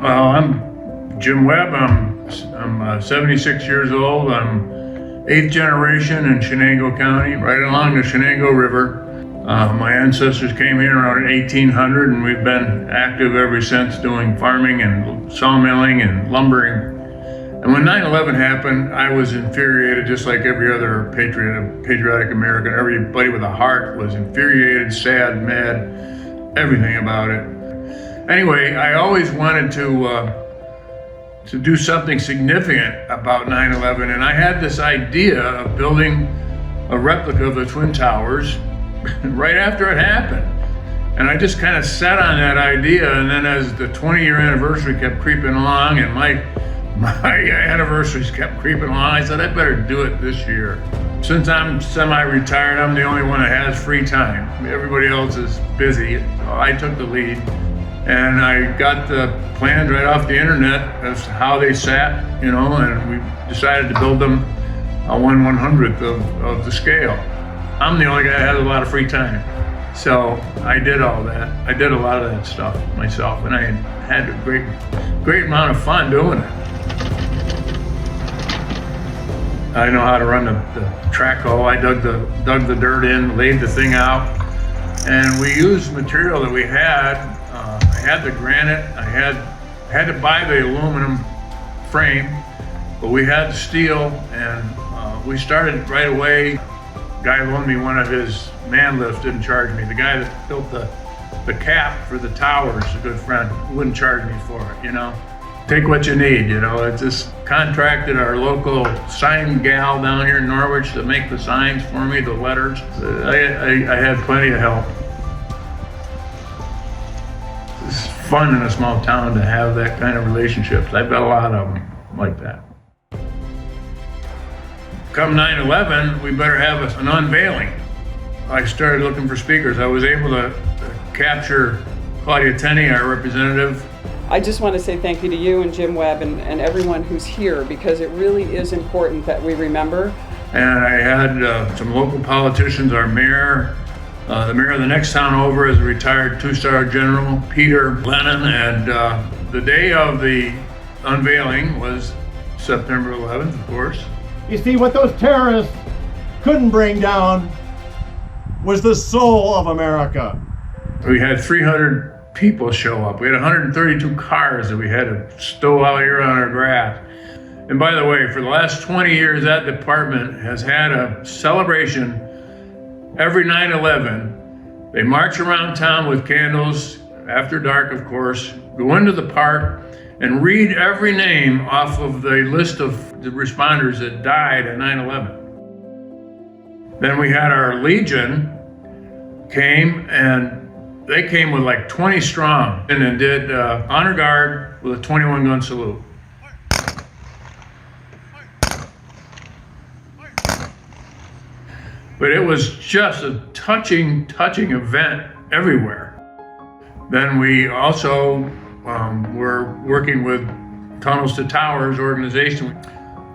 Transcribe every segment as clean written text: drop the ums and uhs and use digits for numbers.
I'm Jim Webb. I'm 76 years old. I'm 8th generation in Chenango County, right along the Chenango River. My ancestors came here around 1800, and we've been active ever since, doing farming and sawmilling and lumbering. And when 9/11 happened, I was infuriated, just like every other patriotic American. Everybody with a heart was infuriated, sad, mad, everything about it. Anyway, I always wanted to do something significant about 9/11, and I had this idea of building a replica of the Twin Towers right after it happened. And I just kind of sat on that idea, and then as the 20-year anniversary kept creeping along, and my anniversaries kept creeping along, I said, I better do it this year. Since I'm semi-retired, I'm the only one that has free time. Everybody else is busy. So I took the lead, and I got the plans right off the internet as to how they sat, and we decided to build them a 1/100th of the scale. I'm the only guy that has a lot of free time. So I did all that. I did a lot of that stuff myself, and I had a great amount of fun doing it. I know how to run the track hoe. I dug the dirt in, laid the thing out, and we used material that we had. I had the granite. I had to buy the aluminum frame, but we had the steel, and we started right away. Guy loaned me one of his man lifts, didn't charge me. The guy that built the cap for the towers, a good friend, wouldn't charge me for it, Take what you need, I just contracted our local sign gal down here in Norwich to make the signs for me, the letters. I had plenty of help. It's fun in a small town to have that kind of relationships. I've got a lot of them like that. Come 9/11, we better have an unveiling. I started looking for speakers. I was able to capture Claudia, Tenney, our representative. I just want to say thank you to you and Jim Webb and everyone who's here, because it really is important that we remember. And I had some local politicians, our mayor, the mayor of the next town over is a retired 2-star general, Peter Lennon, and the day of the unveiling was September 11th, of course. You see, what those terrorists couldn't bring down was the soul of America. We had 300 people show up. We had 132 cars that we had to stow out here on our grass. And by the way, for the last 20 years, that department has had a celebration every 9/11. They march around town with candles, after dark, of course, go into the park and read every name off of the list of the responders that died at 9/11. Then we had our Legion came, and they came with like 20 strong, and then did honor guard with a 21-gun salute. But it was just a touching event everywhere. Then we also were working with Tunnels to Towers organization.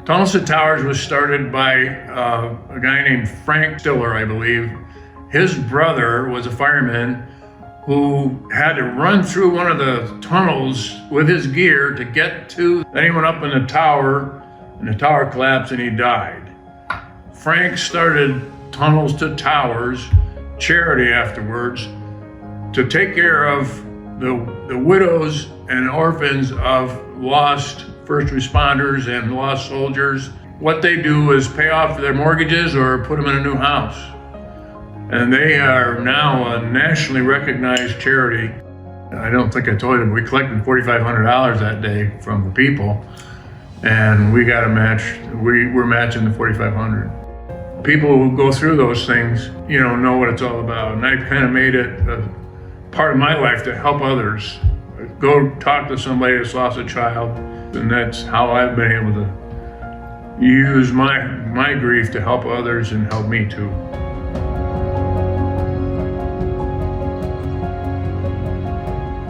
Tunnels to Towers was started by a guy named Frank Stiller, I believe. His brother was a fireman who had to run through one of the tunnels with his gear to get to. Then he went up in the tower, and the tower collapsed, and he died. Frank started Tunnels to Towers charity afterwards to take care of the widows and orphans of lost first responders and lost soldiers. What they do is pay off their mortgages or put them in a new house. And they are now a nationally recognized charity. I don't think I told you, we collected $4,500 that day from the people, and we got a match. We're matching the $4,500. People who go through those things, know what it's all about. And I've kind of made it a part of my life to help others. Go talk to somebody that's lost a child, and that's how I've been able to use my grief to help others and help me too.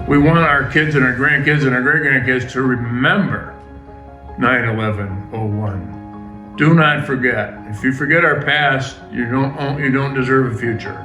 We want our kids and our grandkids and our great-grandkids to remember 9/11/01. Do not forget. If you forget our past, you don't deserve a future.